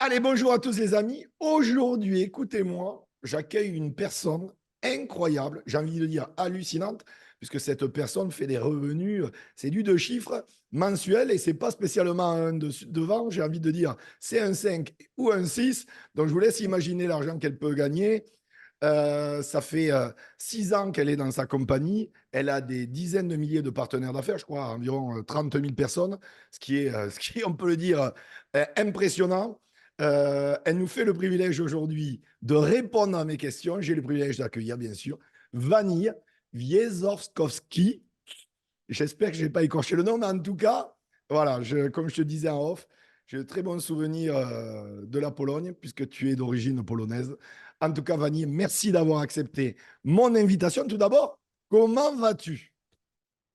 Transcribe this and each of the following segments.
Allez, bonjour à tous les amis. Aujourd'hui, écoutez-moi, j'accueille une personne incroyable, j'ai envie de dire hallucinante, puisque cette personne fait des revenus, c'est du 2 chiffres mensuels et c'est pas spécialement un devant, j'ai envie de dire c'est un 5 ou un 6. Donc je vous laisse imaginer l'argent qu'elle peut gagner. Ça fait 6 ans qu'elle est dans sa compagnie. Elle a des dizaines de milliers de partenaires d'affaires, je crois, environ 30 000 personnes, ce qui est, on peut le dire, impressionnant. Elle nous fait le privilège aujourd'hui de répondre à mes questions. J'ai le privilège d'accueillir, bien sûr, Vanille Wierzchowski. J'espère que je n'ai pas écorché le nom, mais en tout cas, voilà, comme je te disais en off, j'ai de très bons souvenirs de la Pologne, puisque tu es d'origine polonaise. En tout cas, Vanille, merci d'avoir accepté mon invitation. Tout d'abord, comment vas-tu?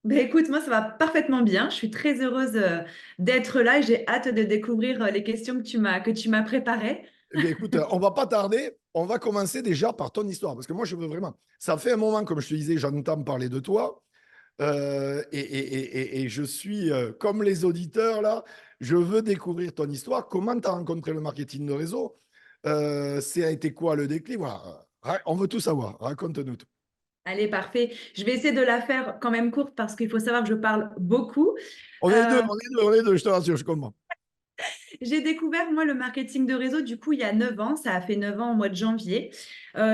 Ben écoute, moi ça va parfaitement bien. Je suis très heureuse d'être là et j'ai hâte de découvrir les questions que tu m'as préparées. Eh bien, écoute, on va pas tarder. On va commencer déjà par ton histoire, parce que moi, je veux vraiment. Ça fait un moment, comme je te disais, j'entends parler de toi. Et je suis, comme les auditeurs, là, je veux découvrir ton histoire. Comment tu as rencontré le marketing de réseau? Ça a été quoi le déclic? Voilà. On veut tout savoir. Raconte-nous tout. Allez, parfait. Je vais essayer de la faire quand même courte parce qu'il faut savoir que je parle beaucoup. On est deux, Euh, on est deux, on est deux, je te rassure, je comprends. j'ai découvert, moi, le marketing de réseau, du coup, il y a 9 ans. Ça a fait 9 ans au mois de janvier.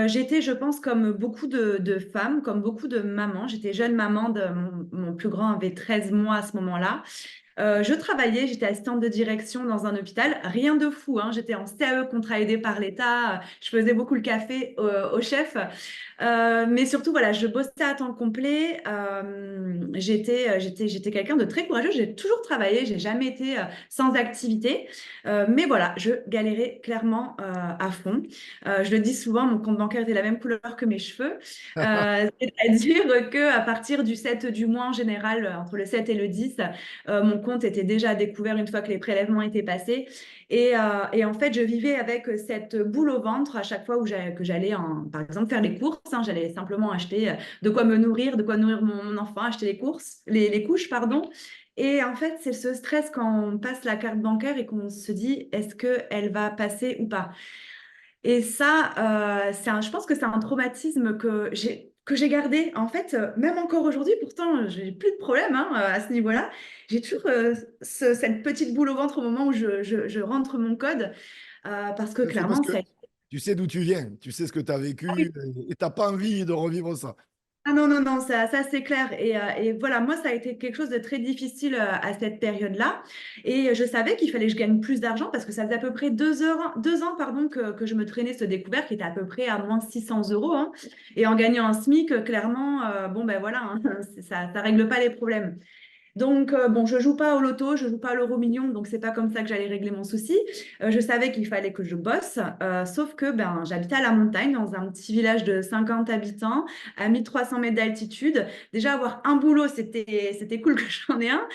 J'étais, je pense, comme beaucoup de femmes, comme beaucoup de mamans. J'étais jeune maman, mon plus grand avait 13 mois à ce moment-là. Je travaillais, j'étais assistante de direction dans un hôpital. Rien de fou, hein. J'étais en CAE, contrat aidé par l'État. Je faisais beaucoup le café au chef. Mais surtout, voilà, je bossais à temps complet. J'étais quelqu'un de très courageux. J'ai toujours travaillé. J'ai jamais été sans activité. Mais voilà, je galérais clairement à fond. Je le dis souvent, mon compte bancaire était la même couleur que mes cheveux. C'est-à-dire qu'à partir du 7 du mois, en général, entre le 7 et le 10, mon compte était déjà découvert une fois que les prélèvements étaient passés. Et en fait, je vivais avec cette boule au ventre à chaque fois que j'allais, par exemple, faire les courses, hein. J'allais simplement acheter de quoi me nourrir, de quoi nourrir mon enfant, acheter les courses, les couches, pardon. Et en fait, c'est ce stress quand on passe la carte bancaire et qu'on se dit, est-ce qu'elle va passer ou pas? Et ça, je pense que c'est un traumatisme que j'ai gardé. En fait, même encore aujourd'hui, pourtant, j'ai plus de problème hein, à ce niveau-là. J'ai toujours cette petite boule au ventre au moment où je rentre mon code, parce que C'est parce clairement, que ça. tu sais d'où tu viens, tu sais ce que tu as vécu et tu n'as pas envie de revivre ça. Ah non, non, non, ça c'est clair. Et voilà, moi, ça a été quelque chose de très difficile à cette période-là. Et je savais qu'il fallait que je gagne plus d'argent parce que ça faisait à peu près 2 ans pardon, que je me traînais ce découvert qui était à peu près à moins 600 euros, hein. Et en gagnant un SMIC, clairement, bon, ben voilà, hein, ça ne règle pas les problèmes. Donc, bon, je joue pas au loto, je joue pas à l'euro million, donc c'est pas comme ça que j'allais régler mon souci. Je savais qu'il fallait que je bosse, sauf que ben, j'habitais à la montagne, dans un petit village de 50 habitants, à 1300 mètres d'altitude. Déjà, avoir un boulot, c'était cool que j'en ai un.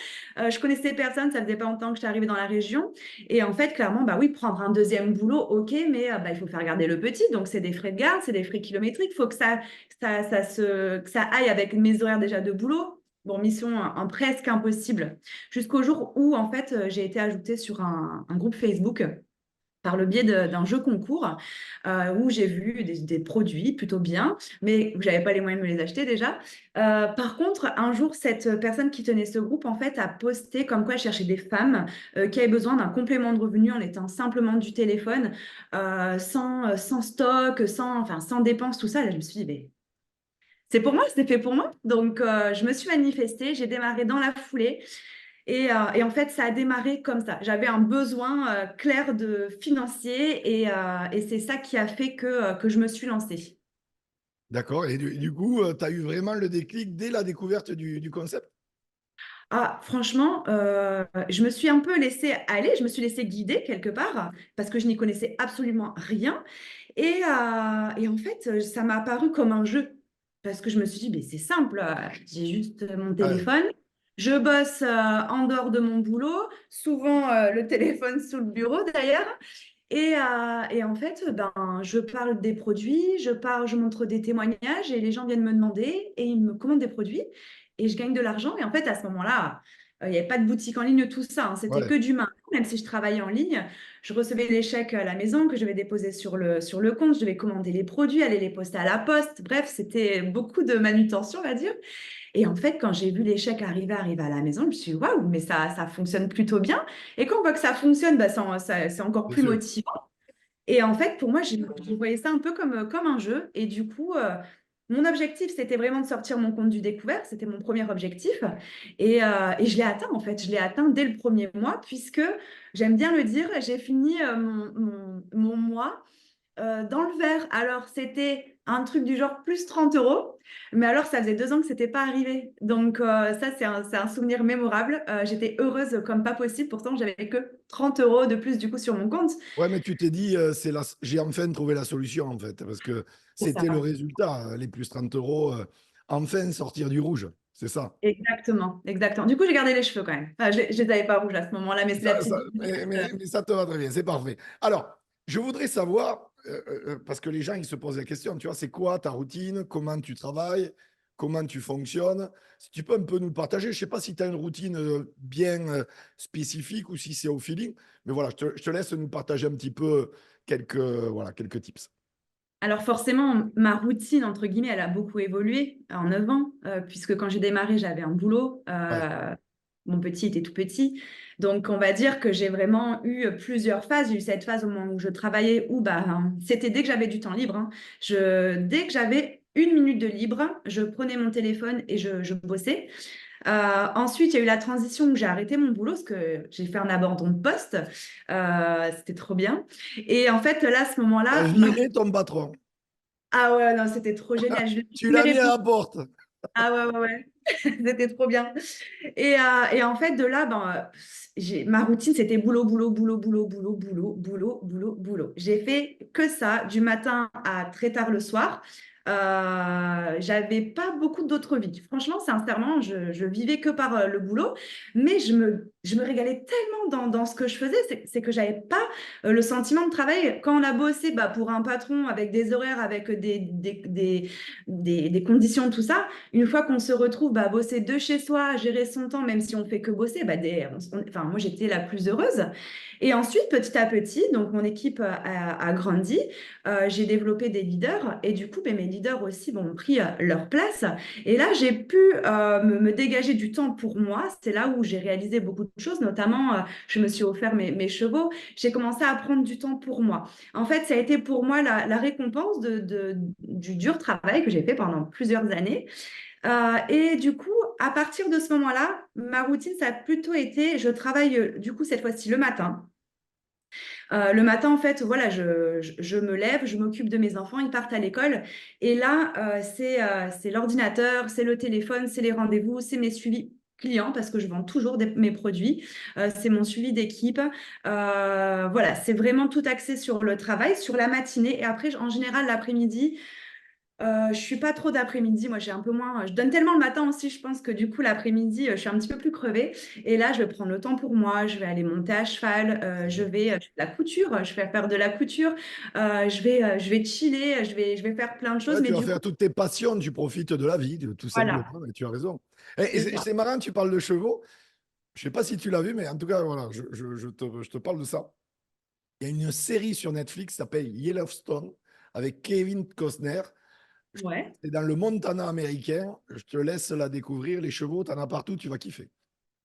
Je connaissais personne, ça faisait pas longtemps que j'étais arrivée dans la région. Et en fait, clairement, bah oui, prendre un deuxième boulot, ok, mais bah, il faut faire garder le petit, donc c'est des frais de garde, c'est des frais kilométriques, il faut que ça aille avec mes horaires déjà de boulot. Bon, mission presque impossible. Jusqu'au jour où, en fait, j'ai été ajoutée sur un groupe Facebook par le biais d'un jeu concours où j'ai vu des produits plutôt bien, mais où j'avais pas les moyens de me les acheter déjà. Par contre, un jour, cette personne qui tenait ce groupe, en fait, a posté comme quoi elle cherchait des femmes qui avaient besoin d'un complément de revenu en étant simplement du téléphone, sans stock, enfin, sans dépenses, tout ça. Là, je me suis dit, mais c'est pour moi, c'était fait pour moi. Donc, je me suis manifestée, j'ai démarré dans la foulée. Et en fait, ça a démarré comme ça. J'avais un besoin clair de financier et c'est ça qui a fait que je me suis lancée. D'accord. Et du coup, tu as eu vraiment le déclic dès la découverte du concept? Ah, franchement, je me suis un peu laissée aller, je me suis laissée guider quelque part parce que je n'y connaissais absolument rien. Et en fait, ça m'a apparu comme un jeu parce que je me suis dit, mais c'est simple, j'ai juste mon Ouais. téléphone, je bosse en dehors de mon boulot, souvent le téléphone sous le bureau d'ailleurs. Et en fait, ben, je parle des produits, je montre des témoignages et les gens viennent me demander et ils me commandent des produits et je gagne de l'argent. Et en fait, à ce moment-là, Il n'y avait pas de boutique en ligne, tout ça, hein, c'était que Ouais. du main. Même si je travaillais en ligne, je recevais les chèques à la maison que je devais déposer sur le compte. Je devais commander les produits, aller les poster à la poste. Bref, c'était beaucoup de manutention, on va dire. Et en fait, quand j'ai vu les chèques arriver à la maison, je me suis dit, waouh, mais ça fonctionne plutôt bien. Et quand on voit que ça fonctionne, bah, c'est encore Bien plus sûr. motivant. Et en fait, pour moi, je voyais ça un peu comme un jeu. Et du coup, mon objectif, c'était vraiment de sortir mon compte du découvert. C'était mon premier objectif. Et je l'ai atteint, en fait. Je l'ai atteint dès le premier mois, puisque, j'aime bien le dire, j'ai fini mon mois dans le vert. Alors, c'était un truc du genre plus 30 euros. Mais alors, ça faisait 2 ans que c'était pas arrivé. Donc, ça, c'est un souvenir mémorable. J'étais heureuse comme pas possible. Pourtant, j'avais que 30 euros de plus, du coup, sur mon compte. Ouais, mais tu t'es dit, j'ai enfin trouvé la solution, en fait, parce que C'est ça. c'était le résultat, les plus 30 euros, enfin sortir du rouge, c'est ça. Exactement, exactement. Du coup, j'ai gardé les cheveux quand même. Enfin, je les avais pas rouges à ce moment-là, mais c'est la petite différence. Mais ça te va très bien, c'est parfait. Alors, je voudrais savoir, parce que les gens, ils se posent la question, tu vois, c'est quoi ta routine, comment tu travailles, comment tu fonctionnes. Si tu peux un peu nous le partager, je ne sais pas si tu as une routine bien spécifique ou si c'est au feeling, mais voilà, je te laisse nous partager un petit peu voilà, quelques tips. Alors forcément, ma routine, entre guillemets, elle a beaucoup évolué en 9 ans, puisque quand j'ai démarré, j'avais un boulot. Ouais, Mon petit était tout petit. Donc, on va dire que j'ai vraiment eu plusieurs phases. J'ai eu cette phase au moment où je travaillais, où bah, c'était dès que j'avais du temps libre, hein. Dès que j'avais 1 minute de libre, je prenais mon téléphone et je bossais. Ensuite, il y a eu la transition où j'ai arrêté mon boulot parce que j'ai fait un abandon de poste. C'était trop bien. Et en fait, là, à ce t'as moment-là, viré ton patron, ah ouais, non, c'était trop génial. Je lui ai tu mes l'as mis à réponses. la porte. Ah ouais, ouais, ouais. C'était trop bien. Et en fait, de là, ben, ma routine, c'était boulot, boulot, boulot, boulot, boulot, boulot, boulot, boulot, boulot. J'ai fait que ça du matin à très tard le soir. J'avais pas beaucoup d'autres vies. Franchement, sincèrement, je vivais que par le boulot, mais je me régalais tellement dans ce que je faisais, c'est que j'avais pas le sentiment de travail. Quand on a bossé bah, pour un patron avec des horaires, avec des conditions, tout ça, une fois qu'on se retrouve bah, bosser de chez soi, gérer son temps, même si on fait que bosser, bah, enfin, moi j'étais la plus heureuse. Et ensuite, petit à petit, donc mon équipe a grandi, j'ai développé des leaders et du coup, ben, mes leaders aussi ont pris leur place. Et là, j'ai pu me dégager du temps pour moi. C'est là où j'ai réalisé beaucoup de choses, notamment je me suis offert mes chevaux. J'ai commencé à prendre du temps pour moi. En fait, ça a été pour moi la récompense du dur travail que j'ai fait pendant plusieurs années. Et du coup, à partir de ce moment-là, ma routine, ça a plutôt été, je travaille du coup cette fois-ci le matin. Le matin, en fait, voilà, je me lève, je m'occupe de mes enfants, ils partent à l'école. Et là, c'est l'ordinateur, c'est le téléphone, c'est les rendez-vous, c'est mes suivis clients parce que je vends toujours mes produits. C'est mon suivi d'équipe. Voilà, c'est vraiment tout axé sur le travail, sur la matinée. Et après, en général, l'après-midi, je suis pas trop d'après-midi. Moi, j'ai un peu moins. Je donne tellement le matin aussi, je pense que du coup, l'après-midi, je suis un petit peu plus crevée. Et là, je vais prendre le temps pour moi. Je vais aller monter à cheval. Je fais de la couture. Je vais faire de la couture. Je vais chiller. Je vais faire plein de choses. Ouais, Mais tu vas du coup, faire toutes tes passions, tu profites de la vie, tout voilà, simplement, et tu as raison. Et c'est c'est ça. c'est marrant, tu parles de chevaux. Je ne sais pas si tu l'as vu, mais en tout cas, voilà, je te parle de ça. Il y a une série sur Netflix qui s'appelle Yellowstone avec Kevin Costner. Ouais, C'est dans le Montana américain. Je te laisse la découvrir. Les chevaux, tu en as partout, tu vas kiffer.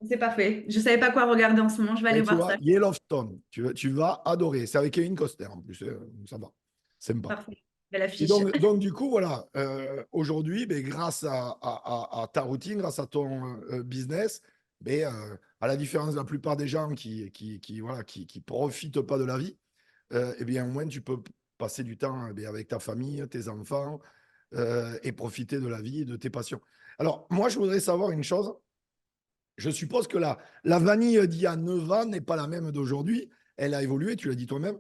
c'est parfait. Je savais pas quoi regarder en ce moment. Je vais aller Et tu voir vois, ça. Yellowstone, tu vas adorer. C'est avec Kevin Costner en plus, ça va. Sympa. Parfait. Belle Et affiche. donc, du coup, voilà, aujourd'hui, ben, grâce à ta routine, grâce à ton business, ben, à la différence de la plupart des gens voilà, qui profitent pas de la vie, eh bien, au moins, tu peux passer du temps eh bien, avec ta famille, tes enfants, et profiter de la vie et de tes passions. Alors, moi, je voudrais savoir une chose. Je suppose que la vanille d'il y a 9 ans n'est pas la même d'aujourd'hui. Elle a évolué, tu l'as dit toi-même.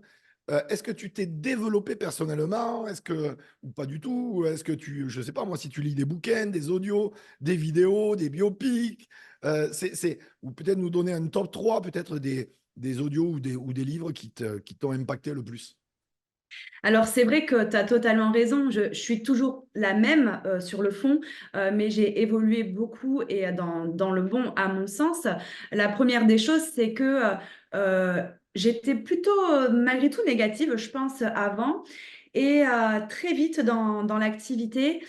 Est-ce que tu t'es développé personnellement? Est-ce que, ou pas du tout? Ou est-ce que je ne sais pas moi, si tu lis des bouquins, des audios, des vidéos, des biopics, ou peut-être nous donner un top 3 peut-être des audios ou des livres qui t'ont impacté le plus? Alors, c'est vrai que tu as totalement raison. Je suis toujours la même sur le fond, mais j'ai évolué beaucoup et dans le bon, à mon sens. La première des choses, c'est que j'étais plutôt, malgré tout, négative, je pense, avant. Et très vite dans l'activité,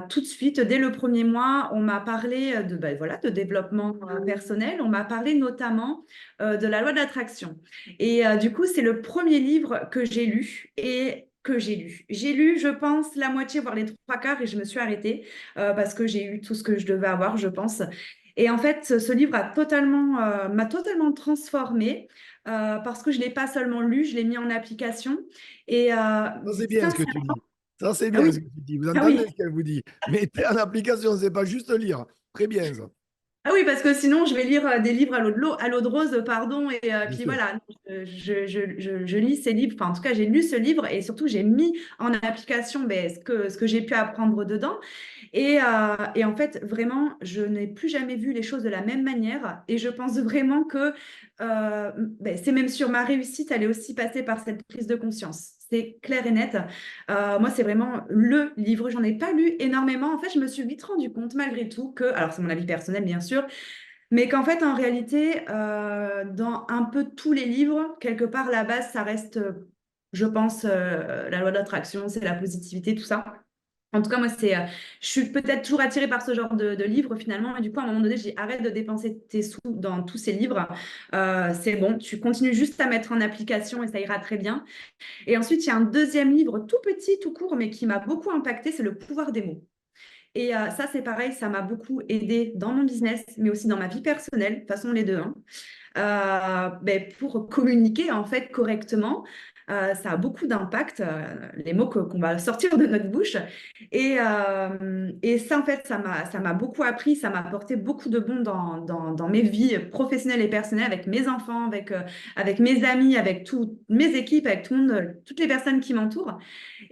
tout de suite, dès le premier mois, on m'a parlé ben voilà, de développement personnel. On m'a parlé notamment de la loi d'attraction. Et du coup, c'est le premier livre que j'ai lu et que j'ai lu. J'ai lu, je pense, la moitié, voire les trois quarts, et je me suis arrêtée parce que j'ai eu tout ce que je devais avoir, je pense. Et en fait, ce livre m'a totalement transformée parce que je ne l'ai pas seulement lu, je l'ai mis en application. Et Ça, c'est bien ce que tu sincèrement, dis. Ça, c'est ah bien oui, ce que tu dis. Vous ah entendez oui. ce qu'elle vous dit. Mettez en application, c'est pas juste lire. Très bien, ça. Ah oui, parce que sinon, je vais lire des livres à l'eau de rose, pardon. Et Bien puis sûr. voilà, je lis ces livres. Enfin, en tout cas, j'ai lu ce livre et surtout, j'ai mis en application ben, ce que j'ai pu apprendre dedans. Et en fait, vraiment, je n'ai plus jamais vu les choses de la même manière. Et je pense vraiment que ben, c'est même sur ma réussite, elle est aussi passée par cette prise de conscience. C'est clair et net. Moi, c'est vraiment le livre. J'en ai pas lu énormément. En fait, je me suis vite rendu compte, malgré tout, que, alors c'est mon avis personnel, bien sûr, mais qu'en fait, en réalité, dans un peu tous les livres, quelque part, la base, ça reste, je pense, la loi d'attraction, c'est la positivité, tout ça. En tout cas, moi, je suis peut-être toujours attirée par ce genre de livres finalement. Et du coup, à un moment donné, j'ai dit arrête de dépenser tes sous dans tous ces livres. C'est bon, tu continues juste à mettre en application et ça ira très bien. Et ensuite, il y a un deuxième livre tout petit, tout court, mais qui m'a beaucoup impacté, c'est Le pouvoir des mots. Et ça, c'est pareil, ça m'a beaucoup aidé dans mon business, mais aussi dans ma vie personnelle, de toute façon, les deux, hein. Ben, pour communiquer en fait correctement. Ça a beaucoup d'impact, les mots qu'on va sortir de notre bouche. Et ça, en fait, ça m'a beaucoup appris, ça m'a apporté beaucoup de bon dans mes vies professionnelles et personnelles, avec mes enfants, avec mes amis, avec toutes mes équipes, avec tout le monde, toutes les personnes qui m'entourent.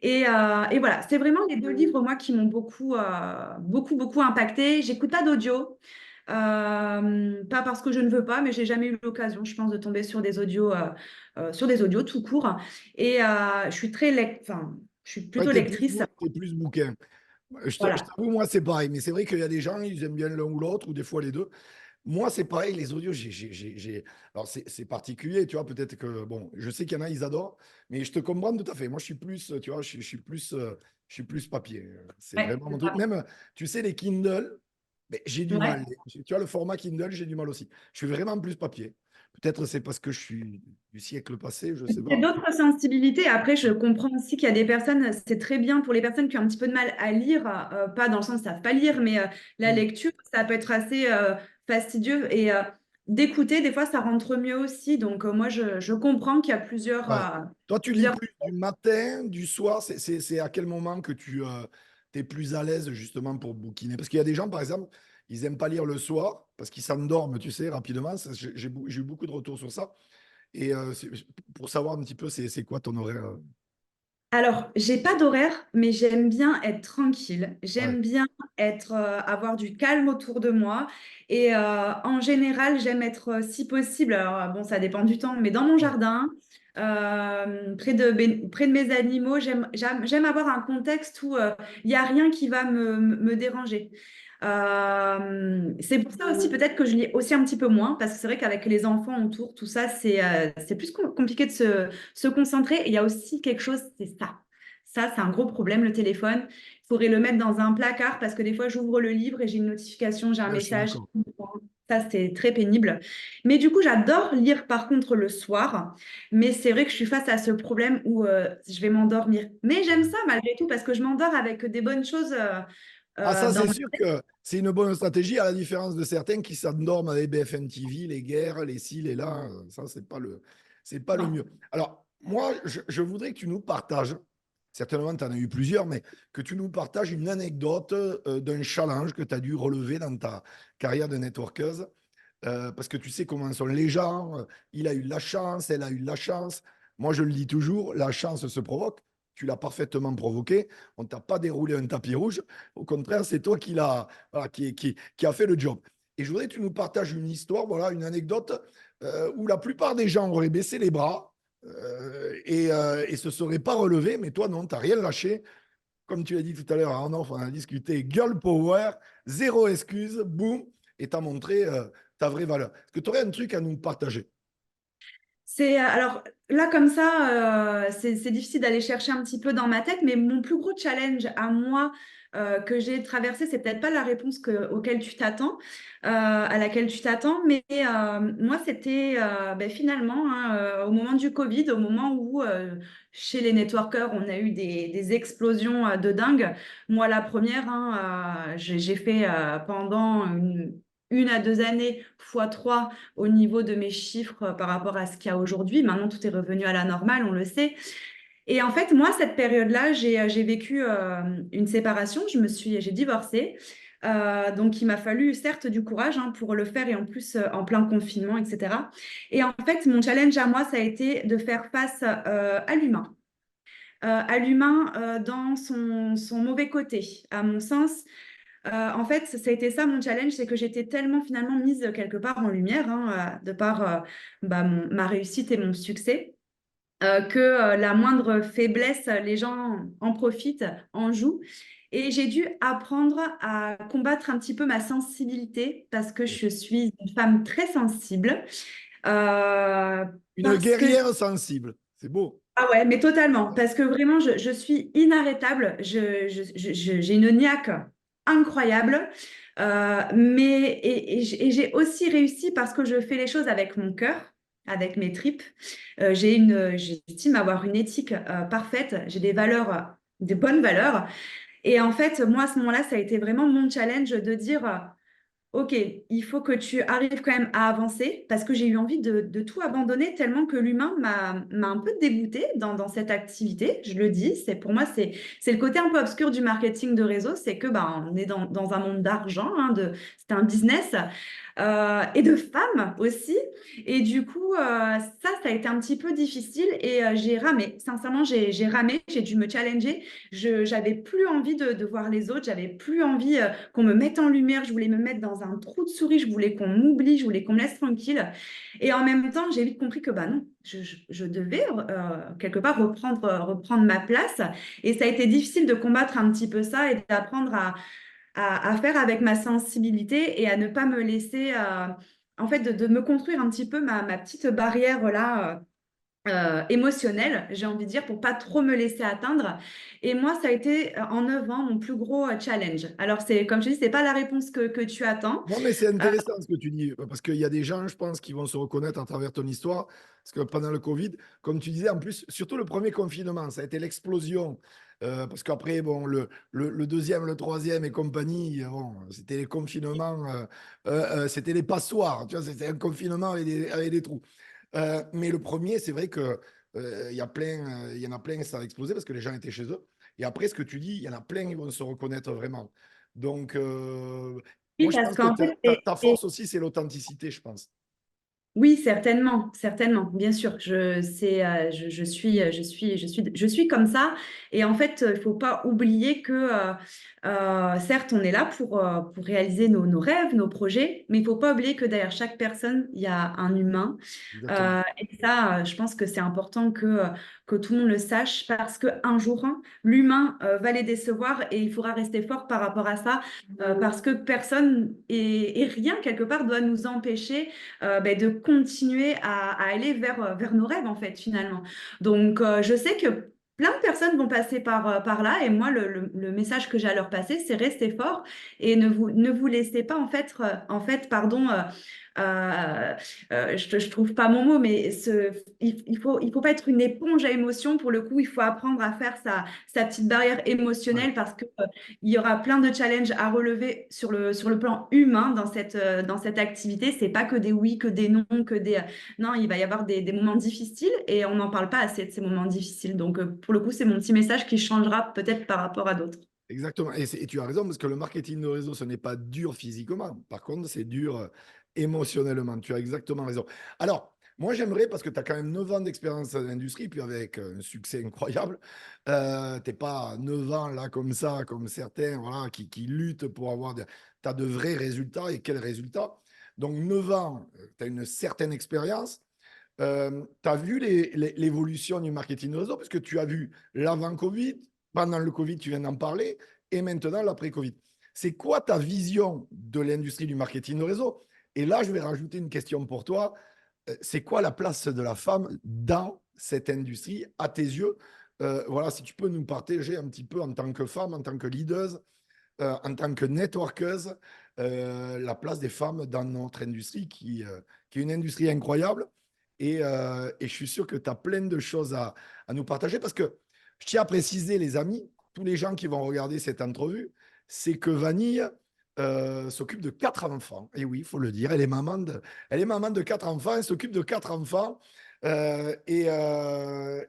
Et voilà, c'est vraiment les deux livres, moi, qui m'ont beaucoup impacté. J'écoute pas d'audio. Pas parce que je ne veux pas, mais j'ai jamais eu l'occasion, je pense, de tomber sur des audios tout court. Et je suis enfin, je suis Ouais, plutôt lectrice. t'es plus bouquin. Je Voilà. t'avoue, moi, c'est pareil. Mais c'est vrai qu'il y a des gens, ils aiment bien l'un ou l'autre, ou des fois les deux. Moi, c'est pareil, les audios, Alors, c'est particulier, tu vois, peut-être que, bon, je sais qu'il y en a, ils adorent, mais je te comprends tout à fait. Moi, je suis plus, tu vois, je suis plus papier. C'est Ouais, vraiment mon c'est truc. ça. Même, tu sais, les Kindle, mais j'ai du Ouais. mal. Tu vois, le format Kindle, j'ai du mal aussi. Je suis vraiment plus papier. Peut-être c'est parce que je suis du siècle passé, je sais C'est pas. d'autres sensibilités. Après, je comprends aussi qu'il y a des personnes, c'est très bien pour les personnes qui ont un petit peu de mal à lire, pas dans le sens qu'ils ne savent pas lire, mais la Hmm. lecture, ça peut être assez fastidieux. Et d'écouter, des fois, ça rentre mieux aussi. Donc, moi, je comprends qu'il y a Ouais. Toi, tu lis plusieurs. plus du matin, du soir. C'est à quel moment que tu es plus à l'aise justement pour bouquiner? Parce qu'il y a des gens, par exemple, ils n'aiment pas lire le soir parce qu'ils s'endorment, tu sais, rapidement. J'ai eu beaucoup de retours sur ça. Et pour savoir un petit peu, c'est quoi ton horaire? Alors, j'ai pas d'horaire, mais j'aime bien être tranquille. Ouais, J'aime bien avoir du calme autour de moi. Et en général, j'aime être, si possible, alors bon, ça dépend du temps, mais dans mon ouais. jardin, près de mes animaux, j'aime avoir un contexte où il n'y a rien qui va me déranger. C'est pour ça aussi peut-être que je lis aussi un petit peu moins, parce que c'est vrai qu'avec les enfants autour, tout ça, c'est plus compliqué de se concentrer. Et il y a aussi quelque chose, c'est ça. Ça, c'est un gros problème, le téléphone. Il faudrait le mettre dans un placard parce que des fois, j'ouvre le livre et j'ai une notification, j'ai un Ouais, je suis message. d'accord. Ça, c'est très pénible. Mais du coup, j'adore lire par contre le soir. Mais c'est vrai que je suis face à ce problème où je vais m'endormir. Mais j'aime Ouais. ça malgré tout parce que je m'endors avec des bonnes choses Ah, ça, dans c'est ma sûr tête. que c'est une bonne stratégie, à la différence de certains qui s'endorment avec BFM TV, les guerres, les ci, les là. Ça, c'est pas le Non. mieux. Alors, moi, je voudrais que tu nous partages, certainement, tu en as eu plusieurs, mais que tu nous partages une anecdote d'un challenge que tu as dû relever dans ta carrière de networkeuse. Parce que tu sais comment sont les gens. Il a eu de la chance, elle a eu de la chance. Moi, je le dis toujours, la chance se provoque. Tu l'as parfaitement provoqué. On ne t'a pas déroulé un tapis rouge. Au contraire, c'est toi voilà, qui a fait le job. Et je voudrais que tu nous partages une histoire, voilà, une anecdote où la plupart des gens auraient baissé les bras. et se serait pas relevé. Mais toi, non, tu n'as rien lâché. Comme tu l'as dit tout à l'heure, en off, on a discuté, girl power, zéro excuse, boum, et tu as montré ta vraie valeur. Est-ce que tu aurais un truc à nous partager? Alors là, comme ça, c'est difficile d'aller chercher un petit peu dans ma tête, mais mon plus gros challenge à moi que j'ai traversé, c'est peut-être pas la réponse auquel tu t'attends, à laquelle tu t'attends, mais moi, c'était finalement hein, au moment du Covid, au moment où chez les networkers, on a eu des explosions de dingue. Moi, la première, hein, j'ai fait pendant une à 2 années fois 3 au niveau de mes chiffres par rapport à ce qu'il y a aujourd'hui. Maintenant, tout est revenu à la normale, on le sait. Et en fait, moi, cette période-là, j'ai vécu une séparation. J'ai divorcé. Donc, il m'a fallu certes du courage hein, pour le faire et en plus en plein confinement, etc. Et en fait, mon challenge à moi, ça a été de faire face à l'humain dans son mauvais côté, à mon sens. En fait, ça a été ça mon challenge, c'est que j'étais tellement finalement mise quelque part en lumière, hein, de par ma réussite et mon succès, que la moindre faiblesse, les gens en profitent, en jouent. Et j'ai dû apprendre à combattre un petit peu ma sensibilité parce que je suis une femme très sensible. Euh, Une parce que guerrière sensible. C'est beau. ah ouais, mais totalement. Parce que vraiment, je suis inarrêtable. J'ai une niaque incroyable. Et j'ai aussi réussi parce que je fais les choses avec mon cœur, avec mes tripes. J'estime avoir une éthique parfaite. J'ai des valeurs, des bonnes valeurs. Et en fait, moi, à ce moment-là, ça a été vraiment mon challenge de dire, OK, il faut que tu arrives quand même à avancer parce que j'ai eu envie de tout abandonner tellement que l'humain m'a un peu dégoûtée dans cette activité. Je le dis, pour moi, c'est le côté un peu obscur du marketing de réseau, c'est que bah, on est dans un monde d'argent, hein, c'est un business et de femmes aussi. Et du coup, ça a été un petit peu difficile et j'ai ramé. Sincèrement, j'ai ramé, j'ai dû me challenger. J'avais plus envie de voir les autres, j'avais plus envie qu'on me mette en lumière, je voulais me mettre dans un trou de souris, je voulais qu'on m'oublie, je voulais qu'on me laisse tranquille. Et en même temps, j'ai vite compris que bah non, je devais quelque part reprendre ma place. Et ça a été difficile de combattre un petit peu ça et d'apprendre à faire avec ma sensibilité et à ne pas me laisser, en fait, de me construire un petit peu ma petite barrière là. Émotionnelle, j'ai envie de dire, pour pas trop me laisser atteindre. Et moi, ça a été en 9 ans mon plus gros challenge. Alors, c'est comme je dis, c'est pas la réponse que tu attends. Non, mais c'est Euh, intéressant ce que tu dis, parce qu'il y a des gens, je pense, qui vont se reconnaître à travers ton histoire. Parce que pendant le Covid, comme tu disais, en plus, surtout le premier confinement, ça a été l'explosion. Parce qu'après, bon, le deuxième, le troisième et compagnie, bon, c'était les confinements, c'était les passoires. Tu vois, c'était un confinement avec des trous. Mais le premier, c'est vrai que il y en a plein, ça a explosé parce que les gens étaient chez eux. Et après, ce que tu dis, il y en a plein qui vont se reconnaître vraiment. Donc, oui, moi, je parce pense que qu'en fait, ta force aussi, c'est l'authenticité, je pense. oui, certainement, certainement, bien sûr. Je suis comme ça. Et en fait, il faut pas oublier que, certes, on est là pour réaliser nos rêves, nos projets, mais il faut pas oublier que derrière chaque personne, il y a un humain. Exactement. Et ça, je pense que c'est important que tout le monde le sache parce qu'un jour, hein, l'humain va les décevoir et il faudra rester fort par rapport à ça parce que personne et rien, quelque part, doit nous empêcher de continuer à aller vers nos rêves, en fait, finalement. Donc, je sais que plein de personnes vont passer par là et moi, le message que j'ai à leur passer, c'est rester fort et ne vous laissez pas, pardon, je trouve pas mon mot, mais il faut pas être une éponge à émotions. Pour le coup, il faut apprendre à faire sa petite barrière Ouais. émotionnelle parce que il y aura plein de challenges à relever sur le plan humain dans cette activité. C'est pas que des oui, que des non, non, il va y avoir des moments difficiles et on n'en parle pas assez de ces moments difficiles. Donc, pour le coup, c'est mon petit message qui changera peut-être par rapport à d'autres. Exactement. Et tu as raison, parce que le marketing de réseau, ce n'est pas dur physiquement. Par contre, c'est dur émotionnellement. Tu as exactement raison. Alors, moi, j'aimerais, parce que tu as quand même 9 ans d'expérience dans l'industrie, puis avec un succès incroyable, tu n'es pas 9 ans là comme ça, comme certains voilà, qui luttent pour avoir tu as de vrais résultats. Et quels résultats? Donc, 9 ans, tu as une certaine expérience. Tu as vu l'évolution du marketing de réseau, parce que tu as vu l'avant-Covid, pendant le Covid, tu viens d'en parler, et maintenant l'après-Covid. C'est quoi ta vision de l'industrie du marketing de réseau? Et là, je vais rajouter une question pour toi. C'est quoi la place de la femme dans cette industrie, à tes yeux? Voilà, si tu peux nous partager un petit peu en tant que femme, en tant que leaduse, en tant que networkeuse, la place des femmes dans notre industrie, qui est une industrie incroyable. Et je suis sûr que tu as plein de choses à nous partager, parce que je tiens à préciser, les amis, tous les gens qui vont regarder cette entrevue, c'est que Vanille s'occupe de 4 enfants. Et oui, il faut le dire, elle est maman de 4 enfants, elle s'occupe de 4 enfants. Et à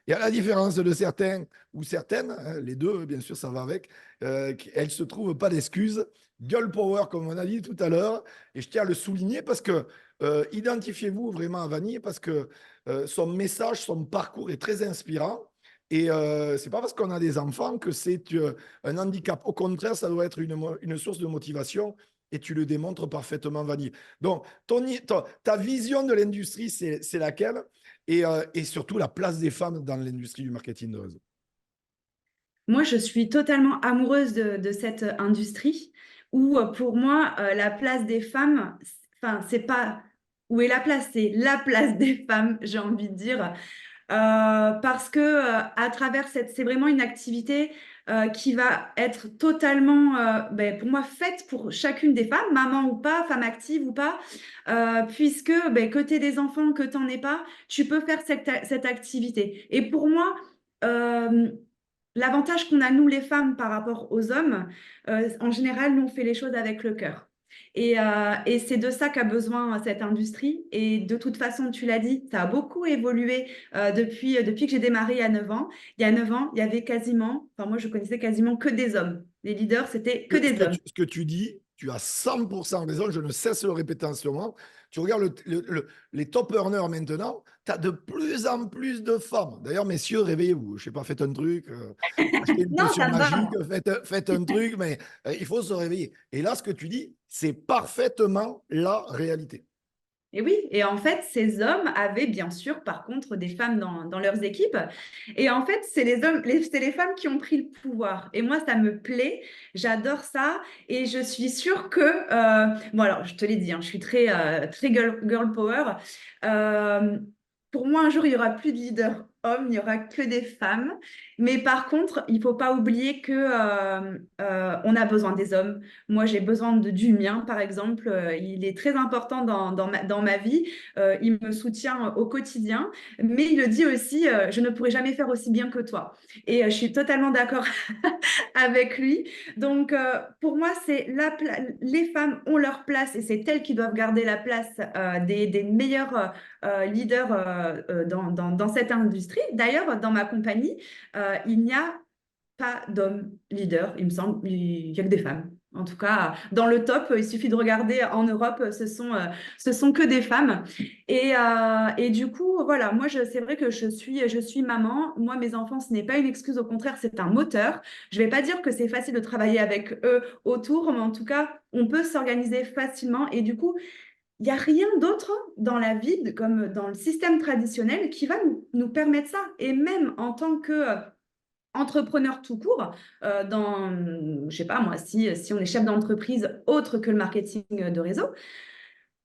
la différence de certains ou certaines, hein, les deux, bien sûr, ça va avec, elle ne se trouve pas d'excuses. Girl power, comme on a dit tout à l'heure. Et je tiens à le souligner, parce que identifiez-vous vraiment à Vanille, parce que son message, son parcours est très inspirant. Et c'est pas parce qu'on a des enfants que c'est un handicap. Au contraire, ça doit être une source de motivation, et tu le démontres parfaitement, Vanille. Donc, ta vision de l'industrie, c'est laquelle? Et surtout, la place des femmes dans l'industrie du marketing de réseau. Moi, je suis totalement amoureuse de cette industrie où, pour moi, la place des femmes, enfin, c'est pas où est la place, c'est la place des femmes, j'ai envie de dire. Parce que à travers c'est vraiment une activité qui va être totalement, pour moi, faite pour chacune des femmes, maman ou pas, femme active ou pas, puisque que tu aies des enfants, que tu n'en aies pas, tu peux faire cette activité. Et pour moi, euh, l'avantage qu'on a, nous, les femmes, par rapport aux hommes, en général, nous, on fait les choses avec le cœur. Et c'est de ça qu'a besoin cette industrie. Et de toute façon, tu l'as dit, ça a beaucoup évolué depuis que j'ai démarré il y a 9 ans. Il y a 9 ans, il y avait quasiment, enfin moi, je connaissais quasiment que des hommes. Les leaders, c'était que des hommes. Ce que tu dis, tu as 100% raison, je ne cesse de le répéter en ce moment. Tu regardes les top earners maintenant, tu as de plus en plus de femmes. D'ailleurs, messieurs, réveillez-vous. Je ne sais pas, faites un truc, achetez une Non, potion ça me va. magique, faites un truc, mais il faut se réveiller. Et là, ce que tu dis, c'est parfaitement la réalité. Et oui, et en fait, ces hommes avaient bien sûr, par contre, des femmes dans leurs équipes. Et en fait, c'est les hommes, c'est les femmes qui ont pris le pouvoir. Et moi, ça me plaît, j'adore ça. Et je suis sûre que, bon, alors, je te l'ai dit, hein, je suis très girl power. Euh, pour moi, un jour, il y aura plus de leaders hommes, il n'y aura que des femmes. Mais par contre, il ne faut pas oublier que on a besoin des hommes. Moi, j'ai besoin du mien, par exemple. Il est très important dans ma vie. Il me soutient au quotidien. Mais il le dit aussi, je ne pourrai jamais faire aussi bien que toi. Et je suis totalement d'accord avec lui. Donc, pour moi, les femmes ont leur place et c'est elles qui doivent garder la place des meilleurs leaders dans cette industrie. D'ailleurs, dans ma compagnie, il n'y a pas d'hommes leaders, il me semble. Il n'y a que des femmes. En tout cas, dans le top, il suffit de regarder en Europe, ce sont que des femmes. Et du coup, voilà, moi, c'est vrai que je suis maman. Moi, mes enfants, ce n'est pas une excuse, au contraire, c'est un moteur. Je ne vais pas dire que c'est facile de travailler avec eux autour, mais en tout cas, on peut s'organiser facilement. Et du coup, il n'y a rien d'autre dans la vie, comme dans le système traditionnel, qui va nous permettre ça. Et même en tant que entrepreneur tout court, je sais pas moi, si on est chef d'entreprise autre que le marketing de réseau,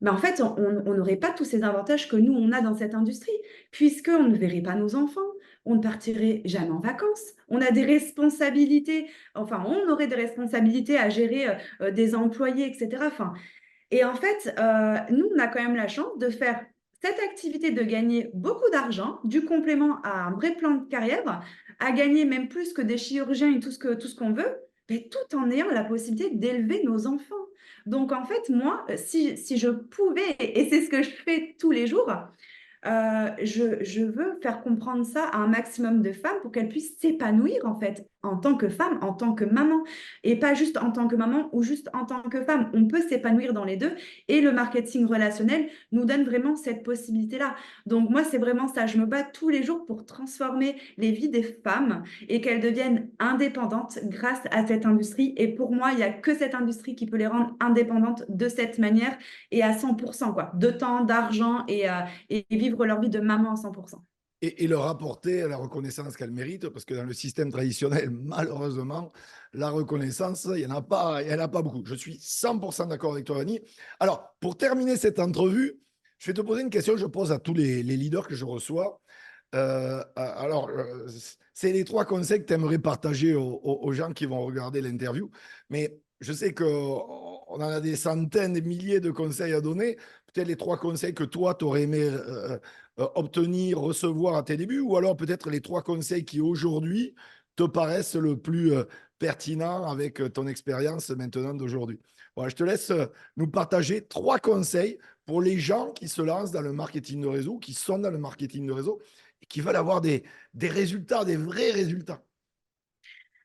mais en fait, on n'aurait pas tous ces avantages que nous, on a dans cette industrie, puisqu'on ne verrait pas nos enfants, on ne partirait jamais en vacances, on a des responsabilités, enfin, on aurait des responsabilités à gérer des employés, etc. Enfin, et en fait, nous, on a quand même la chance de faire cette activité, de gagner beaucoup d'argent, du complément à un vrai plan de carrière, à gagner même plus que des chirurgiens et tout ce qu'on veut, mais tout en ayant la possibilité d'élever nos enfants. Donc, en fait, moi, si je pouvais, et c'est ce que je fais tous les jours, je veux faire comprendre ça à un maximum de femmes pour qu'elles puissent s'épanouir en fait en tant que femme, en tant que maman, et pas juste en tant que maman ou juste en tant que femme. On peut s'épanouir dans les deux et le marketing relationnel nous donne vraiment cette possibilité-là. Donc moi, c'est vraiment ça. Je me bats tous les jours pour transformer les vies des femmes et qu'elles deviennent indépendantes grâce à cette industrie. Et pour moi, il n'y a que cette industrie qui peut les rendre indépendantes de cette manière et à 100%, quoi, de temps, d'argent et vivre leur vie de maman à 100%. Et leur apporter la reconnaissance qu'elles méritent, parce que dans le système traditionnel, malheureusement, la reconnaissance, il n'y en a pas, il y en a pas beaucoup. Je suis 100% d'accord avec toi, Vanny. Alors, pour terminer cette entrevue, je vais te poser une question que je pose à tous les leaders que je reçois. Alors, c'est les 3 conseils que tu aimerais partager aux gens qui vont regarder l'interview. Mais je sais qu'on en a des centaines, des milliers de conseils à donner. Peut-être les 3 conseils que toi, tu aurais aimé obtenir, recevoir à tes débuts, ou alors peut-être les 3 conseils qui aujourd'hui te paraissent le plus pertinent avec ton expérience maintenant d'aujourd'hui. Voilà, je te laisse nous partager 3 conseils pour les gens qui se lancent dans le marketing de réseau, qui sont dans le marketing de réseau et qui veulent avoir des résultats, des vrais résultats.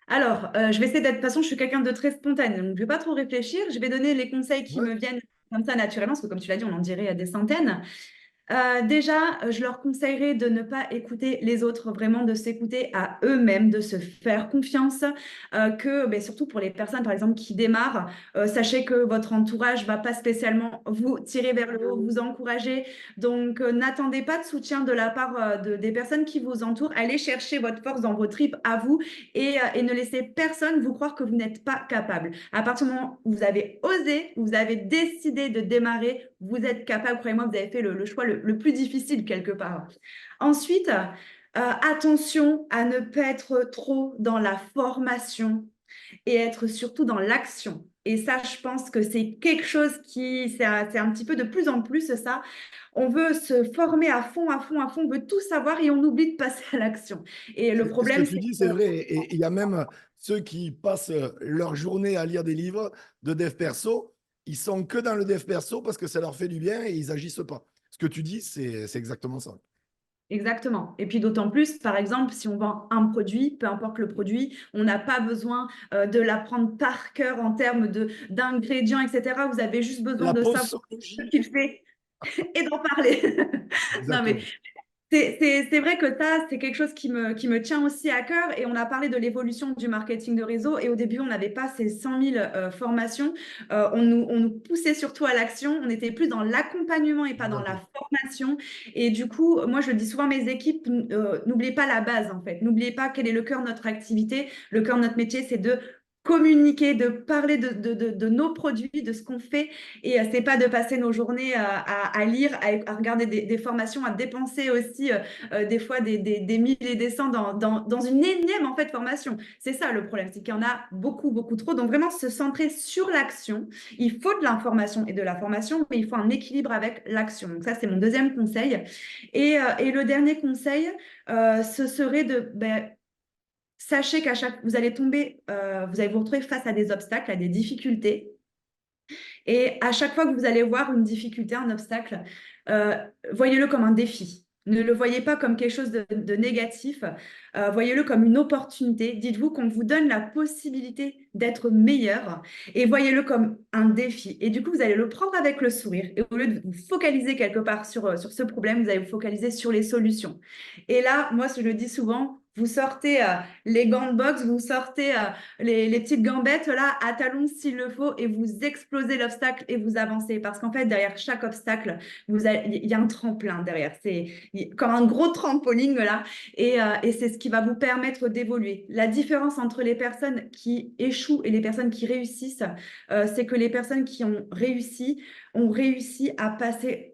Alors, je vais essayer d'être, de toute façon, je suis quelqu'un de très spontané, donc je ne vais pas trop réfléchir. Je vais donner les conseils qui Ouais. me viennent comme ça naturellement, parce que comme tu l'as dit, on en dirait des centaines. Déjà, je leur conseillerais de ne pas écouter les autres, vraiment de s'écouter à eux-mêmes, de se faire confiance, surtout pour les personnes, par exemple, qui démarrent, sachez que votre entourage ne va pas spécialement vous tirer vers le haut, vous encourager. Donc, n'attendez pas de soutien de la part des personnes qui vous entourent. Allez chercher votre force dans vos tripes à vous et ne laissez personne vous croire que vous n'êtes pas capable. À partir du moment où vous avez osé, vous avez décidé de démarrer, vous êtes capable, croyez-moi, vous avez fait le choix le plus difficile quelque part. Ensuite, attention à ne pas être trop dans la formation et être surtout dans l'action. Et ça, je pense que c'est quelque chose c'est un petit peu de plus en plus ça. On veut se former à fond, à fond, à fond, on veut tout savoir et on oublie de passer à l'action. Et le Ce que problème, tu c'est dis, que c'est vrai. Et il y a même ceux qui passent leur journée à lire des livres de dev perso. Ils sont que dans le dev perso parce que ça leur fait du bien et ils agissent pas. Ce que tu dis, c'est exactement ça. exactement. Et puis d'autant plus, par exemple, si on vend un produit, peu importe le produit, on n'a pas besoin de l'apprendre par cœur en termes d'ingrédients, etc. Vous avez juste besoin La de savoir ce posologie. qu'il fait et d'en parler. Non, mais Exactement. c'est vrai que ça, c'est quelque chose qui me tient aussi à cœur et on a parlé de l'évolution du marketing de réseau et au début, on n'avait pas ces 100 000 formations. On nous poussait surtout à l'action. On était plus dans l'accompagnement et pas dans la Exactement. formation. Et du coup, moi, je dis souvent à mes équipes, n'oubliez pas la base en fait. N'oubliez pas quel est le cœur de notre activité. Le cœur de notre métier, c'est de communiquer, de parler de nos produits, de ce qu'on fait. Et c'est pas de passer nos journées à lire, à regarder des formations, à dépenser aussi des fois des mille et des cents dans une énième en fait formation. C'est ça le problème, c'est qu'il y en a beaucoup, beaucoup trop. Donc vraiment se centrer sur l'action. Il faut de l'information et de la formation, mais il faut un équilibre avec l'action. Donc ça, c'est mon deuxième conseil. Et le dernier conseil, ce serait sachez qu'à chaque, vous allez tomber, vous allez vous retrouver face à des obstacles, à des difficultés. Et à chaque fois que vous allez voir une difficulté, un obstacle, euh, voyez-le comme un défi. Ne le voyez pas comme quelque chose de négatif. Voyez-le comme une opportunité. Dites-vous qu'on vous donne la possibilité d'être meilleur et voyez-le comme un défi. Et du coup, vous allez le prendre avec le sourire. Et au lieu de vous focaliser quelque part sur ce problème, vous allez vous focaliser sur les solutions. Et là, moi, je le dis souvent, vous sortez les gants de boxe, vous sortez les petites gambettes là à talons s'il le faut et vous explosez l'obstacle et vous avancez parce qu'en fait derrière chaque obstacle il y a un tremplin derrière, c'est comme un gros trampoline là et c'est ce qui va vous permettre d'évoluer. La différence entre les personnes qui échouent et les personnes qui réussissent, c'est que les personnes qui ont réussi à passer,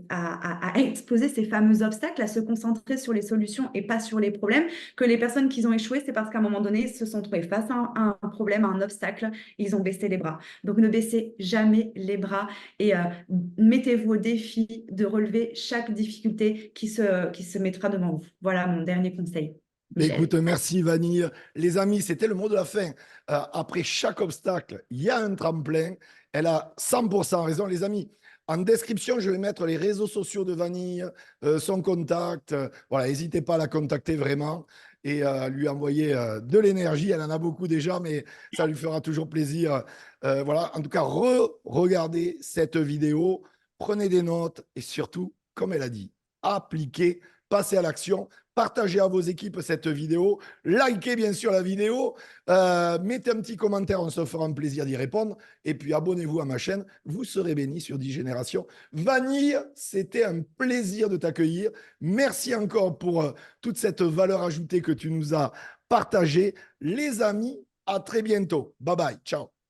à exploser ces fameux obstacles, à se concentrer sur les solutions et pas sur les problèmes, que les personnes qui ont échoué, c'est parce qu'à un moment donné, ils se sont trouvés face à un problème, à un obstacle, ils ont baissé les bras. Donc ne baissez jamais les bras et mettez-vous au défi de relever chaque difficulté qui se mettra devant vous. Voilà mon dernier conseil, Écoute, Michel. merci Vanille. Les amis, c'était le mot de la fin. Après chaque obstacle, il y a un tremplin. Elle a 100% raison, les amis. En description, je vais mettre les réseaux sociaux de Vanille, son contact. Voilà, n'hésitez pas à la contacter vraiment et lui envoyer de l'énergie. Elle en a beaucoup déjà, mais ça lui fera toujours plaisir. Voilà, en tout cas, regardez cette vidéo, prenez des notes et surtout, comme elle a dit, appliquez, passez à l'action, partagez à vos équipes cette vidéo, likez bien sûr la vidéo, mettez un petit commentaire, on se fera un plaisir d'y répondre. Et puis abonnez-vous à ma chaîne, vous serez bénis sur 10 générations. Vanille, c'était un plaisir de t'accueillir. Merci encore pour toute cette valeur ajoutée que tu nous as partagée. Les amis, à très bientôt. Bye bye, ciao.